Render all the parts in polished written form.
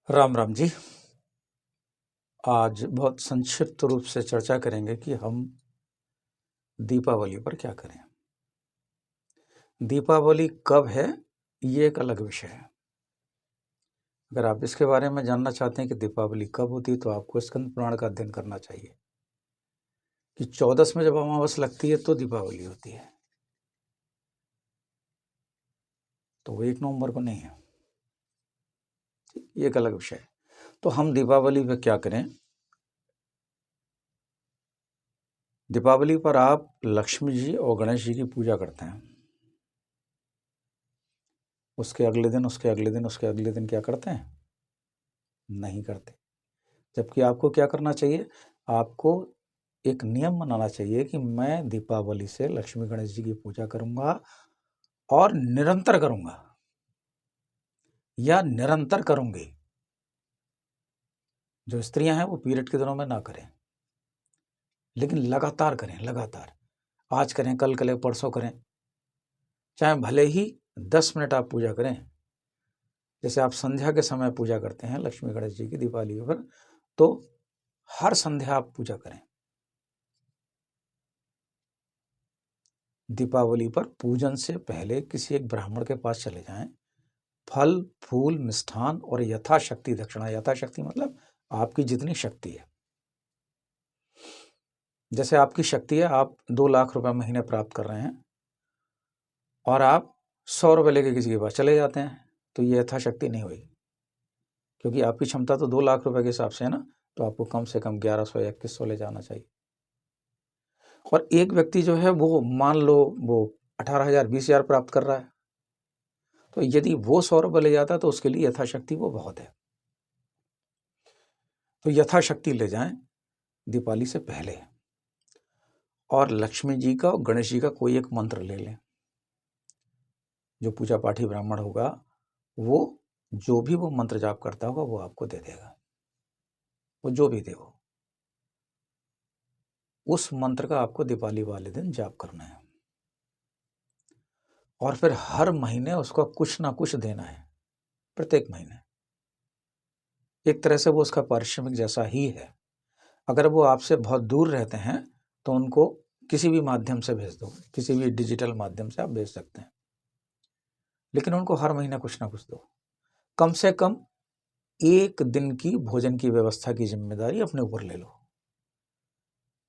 राम राम जी। आज बहुत संक्षिप्त रूप से चर्चा करेंगे कि हम दीपावली पर क्या करें। दीपावली कब है, ये एक अलग विषय है। अगर आप इसके बारे में जानना चाहते हैं कि दीपावली कब होती है तो आपको स्कंद पुराण का अध्ययन करना चाहिए कि 14 में जब अमावस लगती है तो दीपावली होती है, तो वो 1 नवंबर को नहीं है। ये एक अलग विषय है। तो हम दीपावली पे क्या करें। दीपावली पर आप लक्ष्मी जी और गणेश जी की पूजा करते हैं। उसके अगले दिन क्या करते हैं? नहीं करते। जबकि आपको क्या करना चाहिए? आपको एक नियम बनाना चाहिए कि मैं दीपावली से लक्ष्मी गणेश जी की पूजा करूंगा और निरंतर करूंगा या निरंतर करूंगी। जो स्त्रियां हैं वो पीरियड के दिनों में ना करें, लेकिन लगातार करें। लगातार आज करें, कल करें, परसों करें, चाहे भले ही 10 मिनट आप पूजा करें। जैसे आप संध्या के समय पूजा करते हैं लक्ष्मी गणेश जी की दीपावली पर, तो हर संध्या आप पूजा करें। दीपावली पर पूजन से पहले किसी एक ब्राह्मण के पास चले जाएं, फल फूल मिष्ठान और यथाशक्ति दक्षिणा। यथाशक्ति मतलब आपकी जितनी शक्ति है। जैसे आपकी शक्ति है, आप 2 लाख रुपए महीने प्राप्त कर रहे हैं और आप 100 रुपये लेके किसी के पास चले जाते हैं, तो ये यथाशक्ति नहीं हुई, क्योंकि आपकी क्षमता तो 2 लाख रुपए के हिसाब से है ना। तो आपको कम से कम 1100 या 2100 ले जाना चाहिए। और एक व्यक्ति जो है वो मान लो वो 18,000 20,000 प्राप्त कर रहा है, तो यदि वो 100 रुपये ले जाता है तो उसके लिए यथाशक्ति वो बहुत है। तो यथाशक्ति ले जाएं दीपावली से पहले, और लक्ष्मी जी का और गणेश जी का कोई एक मंत्र ले लें। जो पूजा पाठी ब्राह्मण होगा वो जो भी वो मंत्र जाप करता होगा वो आपको दे देगा। वो जो भी दे, वो उस मंत्र का आपको दीपावली वाले दिन जाप करना है, और फिर हर महीने उसका कुछ ना कुछ देना है। प्रत्येक महीने एक तरह से वो उसका पारिश्रमिक जैसा ही है। अगर वो आपसे बहुत दूर रहते हैं तो उनको किसी भी माध्यम से भेज दो, किसी भी डिजिटल माध्यम से आप भेज सकते हैं, लेकिन उनको हर महीने कुछ ना कुछ दो। कम से कम 1 दिन की भोजन की व्यवस्था की जिम्मेदारी अपने ऊपर ले लो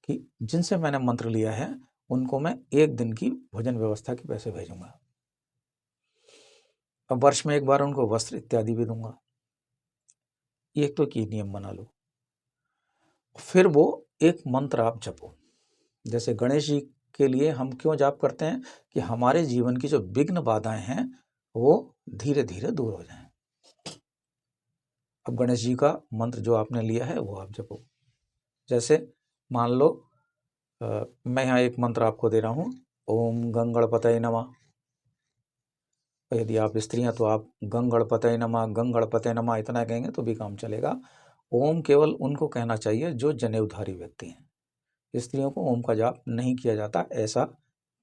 कि जिनसे मैंने मंत्र लिया है उनको मैं 1 दिन की भोजन व्यवस्था के पैसे भेजूंगा। अब वर्ष में 1 बार उनको वस्त्र इत्यादि भी दूंगा। एक तो की नियम बना लो। फिर वो एक मंत्र आप जपो। जैसे गणेश जी के लिए हम क्यों जाप करते हैं? कि हमारे जीवन की जो विघ्न बाधाएं हैं वो धीरे धीरे दूर हो जाएं। अब गणेश जी का मंत्र जो आपने लिया है वो आप जपो। जैसे मान लो मैं यहाँ एक मंत्र आपको दे रहा हूँ, ओम गंगणपतये नमः। यदि आप स्त्री हैं तो आप गंगणपतये नमः, गंगणपतये नमः इतना कहेंगे तो भी काम चलेगा। ओम केवल उनको कहना चाहिए जो जनेऊधारी व्यक्ति हैं। स्त्रियों को ओम का जाप नहीं किया जाता, ऐसा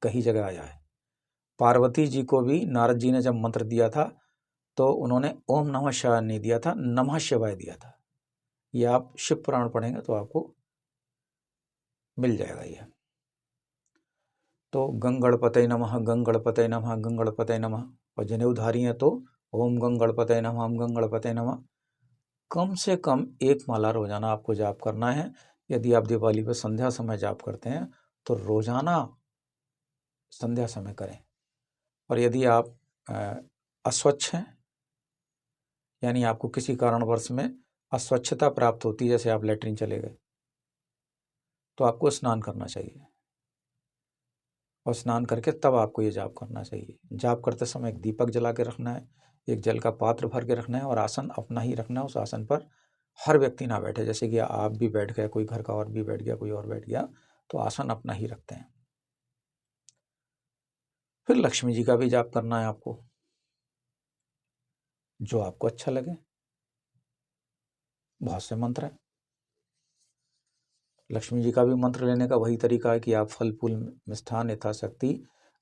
कई जगह आया है। पार्वती जी को भी नारद जी ने जब मंत्र दिया था तो उन्होंने ओम नमः शिवाय नहीं दिया था, नमः शिवाय दिया था। ये आप शिव पुराण पढ़ेंगे तो आपको मिल जाएगा ये। तो गंगणपतये नमः, गंगणपतये नमः, गंगणपतये नमः। और जनेऊधारी है तो ओम गंगणपतये नमः, ओम गंगणपतये नमः। कम से कम 1 माला रोजाना आपको जाप करना है। यदि आप दिवाली पर संध्या समय जाप करते हैं तो रोजाना संध्या समय करें। और यदि आप अस्वच्छ हैं, यानी आपको किसी कारणवश में अस्वच्छता प्राप्त होती है, जैसे आप लेटरिन चले गए, तो आपको स्नान करना चाहिए, और स्नान करके तब आपको ये जाप करना चाहिए। जाप करते समय एक दीपक जला के रखना है, एक जल का पात्र भर के रखना है, और आसन अपना ही रखना है। उस आसन पर हर व्यक्ति ना बैठे, जैसे कि आप भी बैठ गए, कोई घर का और भी बैठ गया, कोई और बैठ गया, तो आसन अपना ही रखते हैं। फिर लक्ष्मी जी का भी जाप करना है आपको, जो आपको अच्छा लगे। बहुत से मंत्र हैं। लक्ष्मी जी का भी मंत्र लेने का वही तरीका है कि आप फल फूल मिष्ठान यथाशक्ति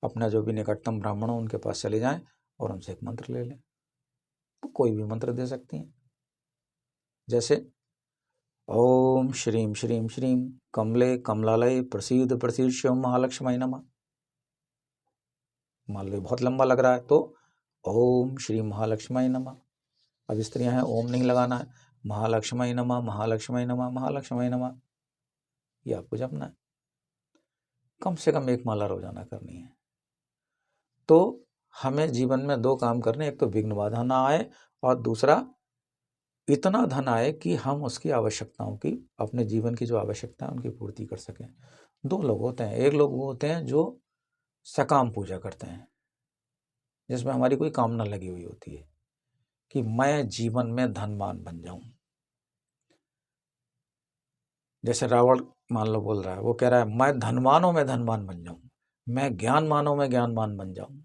अपना जो भी निकटतम ब्राह्मण हो उनके पास चले जाएं और उनसे एक मंत्र ले लें। तो कोई भी मंत्र दे सकती हैं। जैसे ओम श्रीम श्रीम श्रीम कमले कमलालय प्रसीद प्रसीद शिव महालक्ष्मी नमः। मान लो बहुत लंबा लग रहा है तो ओम श्री महालक्ष्मी नमः। अब स्त्रियां हैं, ओम नहीं लगाना है, महालक्ष्मी नमः महालक्ष्मी नमः महालक्ष्मी नमः, ये आपको जपना है। कम से कम 1 माला रोजाना करनी है। तो हमें जीवन में 2 काम करने, एक तो विघ्न बाधा ना आए और दूसरा इतना धन आए कि हम उसकी आवश्यकताओं की, अपने जीवन की जो आवश्यकता है उनकी पूर्ति कर सकें। 2 लोग होते हैं, एक लोग वो होते हैं जो सकाम पूजा करते हैं, जिसमें हमारी कोई कामना लगी हुई होती है कि मैं जीवन में धनवान बन जाऊं। जैसे रावण मान लो बोल रहा है, वो कह रहा है मैं धनवानों में धनवान बन जाऊं, मैं ज्ञानवानों में ज्ञानवान बन जाऊं।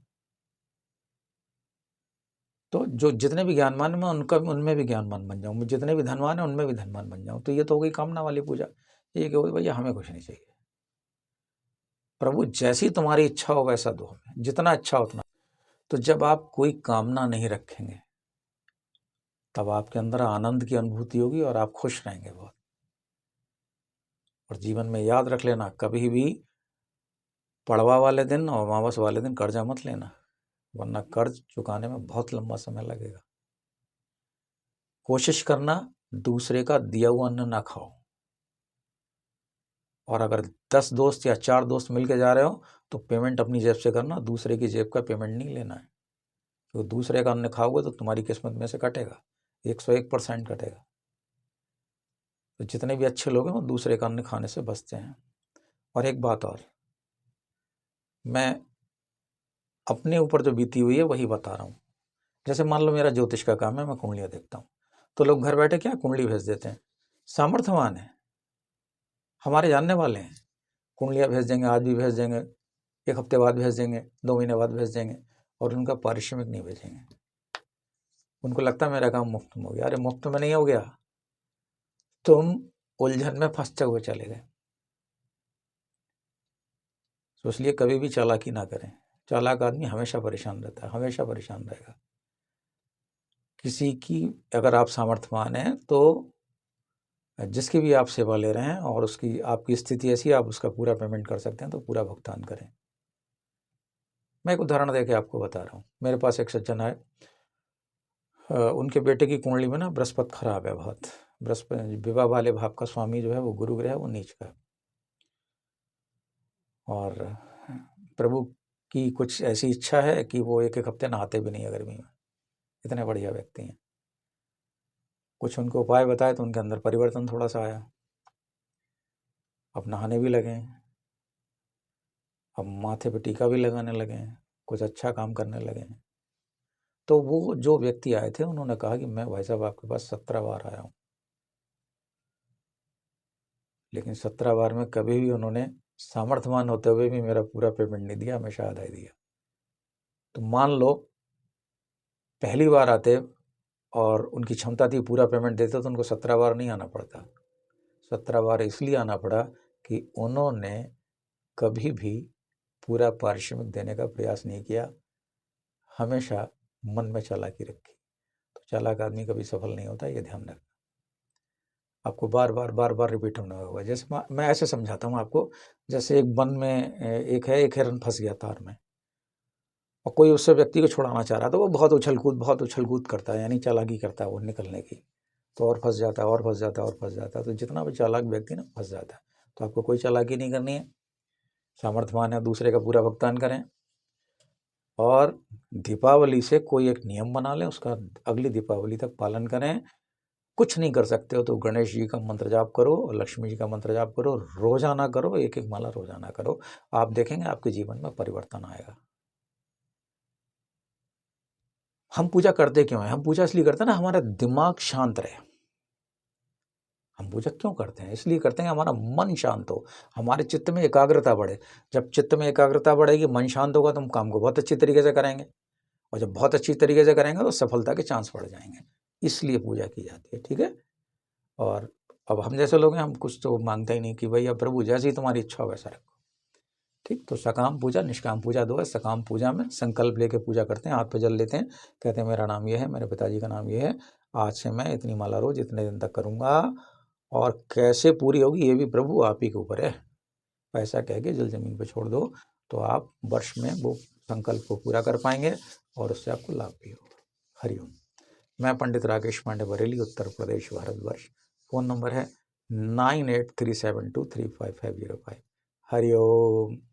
तो जो जितने भी ज्ञानवान हैं उनका उनमें भी ज्ञानवान बन जाऊं, जितने भी धनवान हैं उनमें भी धनवान बन जाऊं। तो ये तो हो गई कामना वाली पूजा। ये कि भैया हमें कुछ नहीं चाहिए, प्रभु जैसी तुम्हारी इच्छा हो वैसा दो हमें, जितना अच्छा उतना। तो जब आप कोई कामना नहीं रखेंगे तब आपके अंदर आनंद की अनुभूति होगी और आप खुश रहेंगे बहुत। और जीवन में याद रख लेना, कभी भी पड़वा वाले दिन और अमावस वाले दिन कर्जा मत लेना, वरना कर्ज चुकाने में बहुत लंबा समय लगेगा। कोशिश करना दूसरे का दिया हुआ अन्न ना खाओ। और अगर 10 दोस्त या 4 दोस्त मिलके जा रहे हो तो पेमेंट अपनी जेब से करना, दूसरे की जेब का पेमेंट नहीं लेना है। तो दूसरे का अन्न खाओगे तो तुम्हारी किस्मत में से कटेगा, 101% कटेगा। तो जितने भी अच्छे लोग हैं वो दूसरे का अन्न खाने से बचते हैं। और एक बात और, मैं अपने ऊपर जो बीती हुई है वही बता रहा हूँ। जैसे मान लो मेरा ज्योतिष का काम है, मैं कुंडलियाँ देखता हूँ, तो लोग घर बैठे क्या कुंडली भेज देते हैं। सामर्थ्यवान है, हमारे जानने वाले हैं, कुंडलियाँ भेज देंगे, आज भी भेज देंगे, 1 हफ्ते बाद भेज देंगे, 2 महीने बाद भेज देंगे, और उनका पारिश्रमिक नहीं भेजेंगे। उनको लगता है मेरा काम मुफ्त में हो गया। अरे मुफ्त में नहीं हो गया, तुम उलझन में फंसते हुए चले गए। तो इसलिए कभी भी चालाकी ना करें। चालाक आदमी हमेशा परेशान रहता है, हमेशा परेशान रहेगा। किसी की अगर आप सामर्थ्यवान हैं तो जिसकी भी आप सेवा ले रहे हैं और उसकी आपकी स्थिति ऐसी है आप उसका पूरा पेमेंट कर सकते हैं तो पूरा भुगतान करें। मैं एक उदाहरण देके आपको बता रहा हूँ। मेरे पास एक सज्जन आए, उनके बेटे की कुंडली में ना बृहस्पति खराब है बहुत। बृहस्पति विवाह वाले भाव का स्वामी जो है वो गुरु ग्रह है, वो नीच का है। और प्रभु की कुछ ऐसी इच्छा है कि वो 1-1 हफ्ते नहाते भी नहीं है गर्मी में, इतने बढ़िया व्यक्ति हैं। कुछ उनको उपाय बताए तो उनके अंदर परिवर्तन थोड़ा सा आया, अब नहाने भी लगे हैं, अब माथे पे टीका भी लगाने लगे हैं, कुछ अच्छा काम करने लगे हैं। तो वो जो व्यक्ति आए थे उन्होंने कहा कि मैं भाई साहब आपके पास 17 बार आया हूँ, लेकिन 17 बार में कभी भी उन्होंने सामर्थ्यवान होते हुए भी मेरा पूरा पेमेंट नहीं दिया, हमेशा आधा ही दिया। तो मान लो पहली बार आते और उनकी क्षमता थी पूरा पेमेंट देते तो उनको 17 बार नहीं आना पड़ता। 17 बार इसलिए आना पड़ा कि उन्होंने कभी भी पूरा पारिश्रमिक देने का प्रयास नहीं किया, हमेशा मन में चालाकी रखी। तो चालाक आदमी कभी सफल नहीं होता, ये ध्यान रखना। आपको बार बार रिपीट होना होगा। जैसे मैं ऐसे समझाता हूँ आपको, जैसे एक वन में एक हिरन फंस गया तार में और कोई उससे व्यक्ति को छुड़ाना चाह रहा था। वो बहुत उछल कूद करता है, यानी चालाकी करता है वो निकलने की, तो और फंस जाता है और फंस जाता है और फंस जाता है। तो जितना भी चालाक व्यक्ति ना फंस जाता है। तो आपको कोई चालाकी नहीं करनी है, सामर्थ्यवान है दूसरे का पूरा भुगतान करें। और दीपावली से कोई एक नियम बना लें, उसका अगली दीपावली तक पालन करें। कुछ नहीं कर सकते हो तो गणेश जी का मंत्र जाप करो और लक्ष्मी जी का मंत्र जाप करो, रोजाना करो, 1-1 माला रोजाना करो। आप देखेंगे आपके जीवन में परिवर्तन आएगा। हम पूजा करते क्यों हैं? हम पूजा इसलिए करते हैं ना, हमारा दिमाग शांत रहे। हम पूजा क्यों करते हैं? इसलिए करते हैं हमारा मन शांत हो, हमारे चित्त में एकाग्रता बढ़े। जब चित्त में एकाग्रता बढ़ेगी, मन शांत होगा तो हम काम को बहुत अच्छी तरीके से करेंगे, और जब बहुत अच्छी तरीके से करेंगे तो सफलता के चांस बढ़ जाएंगे। इसलिए पूजा की जाती है, ठीक है। और अब हम जैसे लोग हैं, हम कुछ तो मांगते ही नहीं कि भैया प्रभु जैसी तुम्हारी इच्छा हो वैसा रखो, ठीक। तो सकाम पूजा निष्काम पूजा 2 है। सकाम पूजा में संकल्प लेके पूजा करते हैं, हाथ पे जल लेते हैं, कहते हैं मेरा नाम ये है, मेरे पिताजी का नाम ये है, आज से मैं इतनी माला रोज इतने दिन तक करूँगा, और कैसे पूरी होगी ये भी प्रभु आप ही के ऊपर है। ऐसा कह के जल जमीन पर छोड़ दो, तो आप वर्ष में वो संकल्प को पूरा कर पाएंगे और उससे आपको लाभ भी होगा। हरिओम। मैं पंडित राकेश पांडे, बरेली, उत्तर प्रदेश, भारतवर्ष। फ़ोन नंबर है 9837235505। हरिओम।